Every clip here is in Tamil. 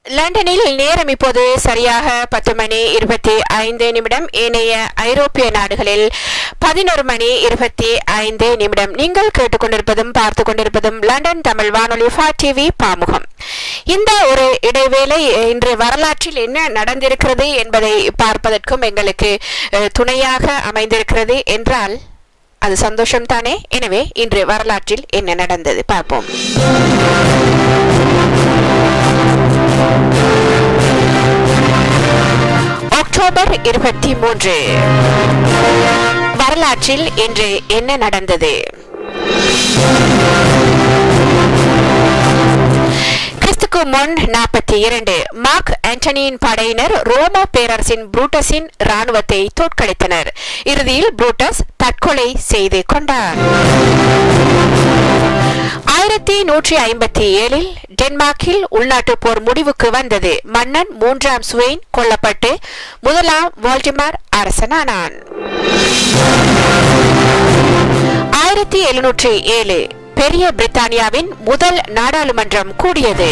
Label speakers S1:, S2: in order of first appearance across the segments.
S1: லண்டனில் நேரம் இப்போது சரியாக 10:25 ஏனைய ஐரோப்பிய நாடுகளில் 11:25. நீங்கள் கேட்டுக்கொண்டிருப்பதும் பார்த்து கொண்டிருப்பதும் லண்டன் தமிழ் வானொலி டிவி பாமுகம். இந்த ஒரு இடைவேளை இன்று வரலாற்றில் என்ன நடந்திருக்கிறது என்பதை பார்ப்பதற்கும் எங்களுக்கு துணையாக அமைந்திருக்கிறது என்றால் அது சந்தோஷம் தானே. எனவே இன்று வரலாற்றில் என்ன நடந்தது பார்ப்போம். அக்டோபர் 23 வரலாற்றில் இன்று என்ன நடந்தது? கிறிஸ்துக்கு முன் 42 மார்க் ஆண்டனியின் படையினர் ரோம பேரரசின் புரூட்டஸின் ராணுவத்தை தோற்கடித்தனர். இறுதியில் புரூட்டஸ் தற்கொலை செய்து கொண்டார். 1157 டென்மார்க்கில் உள்நாட்டு போர் முடிவுக்கு வந்தது. மன்னன் 3ஆம் ஸ்வெயின் கொல்லப்பட்டு 1ஆம் வால்டிமார் அரசனானான். 1707 பெரிய பிரித்தானியாவின் முதல் நாடாளுமன்றம் கூடியது.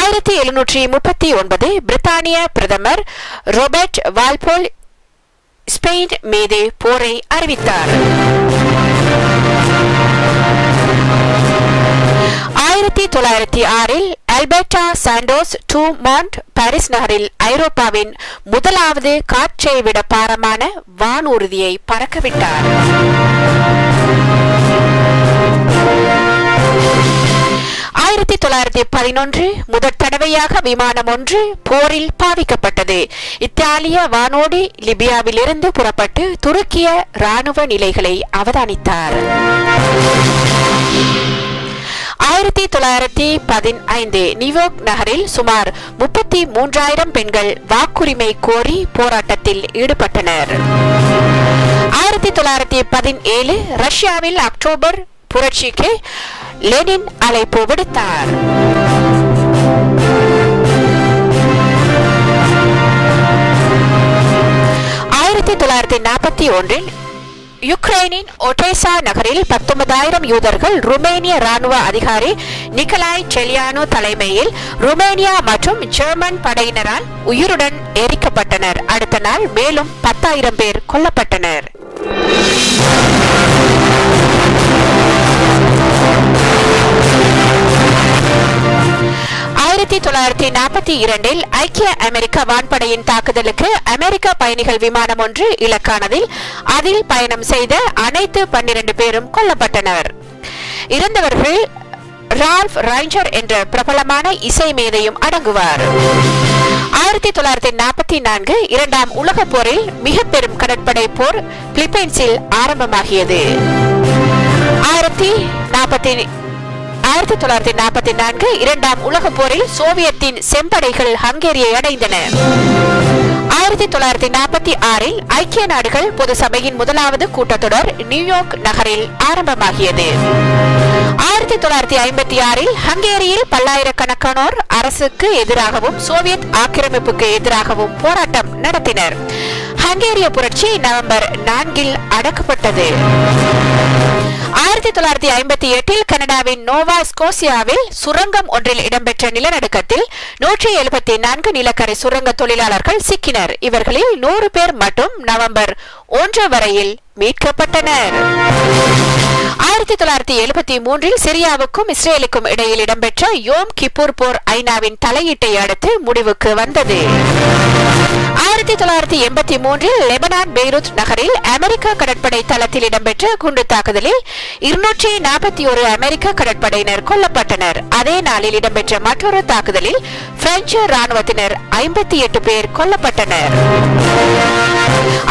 S1: 1739 பிரித்தானிய பிரதமர் ராபர்ட் வால்போல் ஸ்பெயின் மீது போரை அறிவித்தார். 1906 அல்பர்டா சாண்டோஸ் டூமாண்ட் பாரிஸ் நகரில் ஐரோப்பாவின் முதலாவது காற்றை விட பாரமான வானூர்தியை பறக்கவிட்டார். 1911 முதற் தடவையாக விமானம் ஒன்று போரில் பாவிக்கப்பட்டது. இத்தாலிய வானோடி லிபியாவில் இருந்து புறப்பட்டு துருக்கிய ராணுவ நிலைகளை அவதானித்தார். 1915 நியூயார்க் நகரில் சுமார் 33,000 பெண்கள் வாக்குரிமை கோரி போராட்டத்தில் ஈடுபட்டனர். 1917 ரஷ்யாவில் அக்டோபர் புரட்சிக்கு லெனின் அழைப்பு விடுத்தார். 1941 யுக்ரைனின் ஒடேசா நகரில் 19,000 யூதர்கள் ருமேனிய ராணுவ அதிகாரி நிக்கலாய் செலியானோ தலைமையில் ருமேனியா மற்றும் ஜெர்மன் படையினரால் உயிருடன் எரிக்கப்பட்டனர். அடுத்த நாள் மேலும் 10,000 பேர் கொல்லப்பட்டனர். 1942 ஐக்கிய அமெரிக்க வான்படையின் தாக்குதலுக்கு அமெரிக்க பயணிகள் விமானம் ஒன்று இலக்கானதில் அதில் பயணம் செய்த அனைத்து 12 பேரும் கொல்லப்பட்டனர். இறந்தவர்கள் ரால்ஃப் ரைஞ்சர் என்ற பிரபலமான இசை மேதையும் அடங்குவார். 1944 இரண்டாம் உலக போரில் மிக பெரும் கடற்படை போர் பிலிப்பைன்ஸில் ஆரம்பமாகியது. 1944 இரண்டாம் உலக போரில் சோவியத்தின் செம்படைகள் ஹங்கேரியை அடைந்தன. 1946 ஐக்கிய நாடுகள் பொது சபையின் முதலாவது கூட்டத்தொடர் நியூயார்க் நகரில் ஆரம்பமாகியது. 1956 ஹங்கேரியில் பல்லாயிரக்கணக்கானோர் அரசுக்கு எதிராகவும் சோவியத் ஆக்கிரமிப்புக்கு எதிராகவும் போராட்டம் நடத்தினர். ஹங்கேரிய புரட்சி நவம்பர் 4 அடக்கப்பட்டது. 1958 கனடாவின் நோவா ஸ்கோசியாவில் சுரங்கம் ஒன்றில் இடம்பெற்ற நிலநடுக்கத்தில் 174 நிலக்கரி சுரங்க தொழிலாளர்கள் சிக்கினர். இவர்களில் 100 பேர் மட்டும் நவம்பர் 1 வரையில் மீட்கப்பட்டனர். 1973 சிரியாவுக்கும் இஸ்ரேலுக்கும் இடையில் இடம்பெற்ற யோம் கிப்பூர் போர் ஐநாவின் தலையீட்டை அடுத்து முடிவுக்கு வந்தது. 1983 லெபனான் பெய்ரூத் நகரில் அமெரிக்க கடற்படை தளத்தில் இடம்பெற்ற குண்டு தாக்குதலில் 241 அமெரிக்க கடற்படையினர் கொல்லப்பட்டனர். அதே நாளில் இடம்பெற்ற மற்றொரு தாக்குதலில் பிரெஞ்சு ராணுவத்தினர் 58 பேர் கொல்லப்பட்டனர்.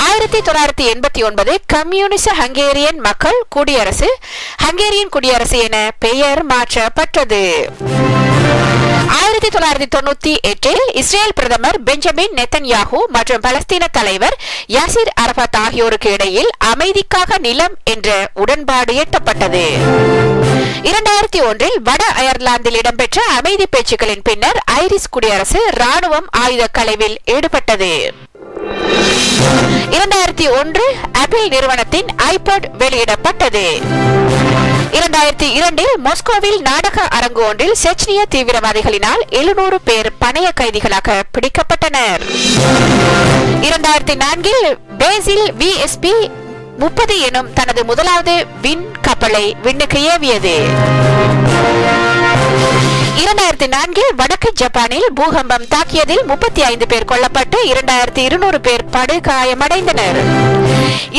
S1: 1989 கம்யூனிச ஹங்கேரியன் மக்கள் குடியரசு ஹங்கேரியன் குடியரசு என பெயர் மாற்றப்பட்டது. 1998 இஸ்ரேல் பிரதமர் பெஞ்சமின் நெத்தன்யாஹூ மற்றும் பலஸ்தீன தலைவர் யாசிர் அரபாத் ஆகியோருக்கு இடையில் அமைதிக்காக நிலம் என்ற உடன்பாடு எட்டப்பட்டது. 2001 வட அயர்லாந்தில் இடம்பெற்ற அமைதி பேச்சுக்களின் பின்னர் ஐரிஷ் குடியரசு ராணுவம் ஆயுத களைவில் ஈடுபட்டது. 2001 ஆப்பிள் நிறுவனத்தின் ஐபாட் வெளியிடப்பட்டது. 2002 மாஸ்கோவில் நாடக அரங்கு ஒன்றில் செச்னிய தீவிரவாதிகளினால் 700 பேர் பணைய கைதிகளாக பிடிக்கப்பட்டனர். 2004 பிரேசில் VSP 30 எனும் தனது முதலாவது விண் கப்பலை விண்ணுக்கு ஏவியது. 2004 வடக்கு ஜப்பானில் பூகம்பம் தாக்கியதில் 35 பேர் கொல்லப்பட்டு 2200 பேர் படுகாயமடைந்தனர்.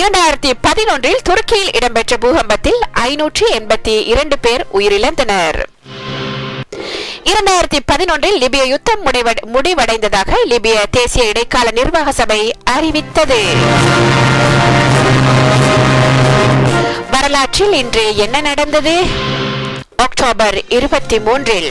S1: 2011 துருக்கியில் இடம்பெற்ற பூகம்பத்தில் 582 பேர் உயிரிழந்தனர். 2011 லிபிய யுத்தம் முடிவடைந்ததாக லிபிய தேசிய இடைக்கால நிர்வாக சபை அறிவித்தது. வரலாற்றில் இன்று என்ன நடந்தது? அக்டோபர் 23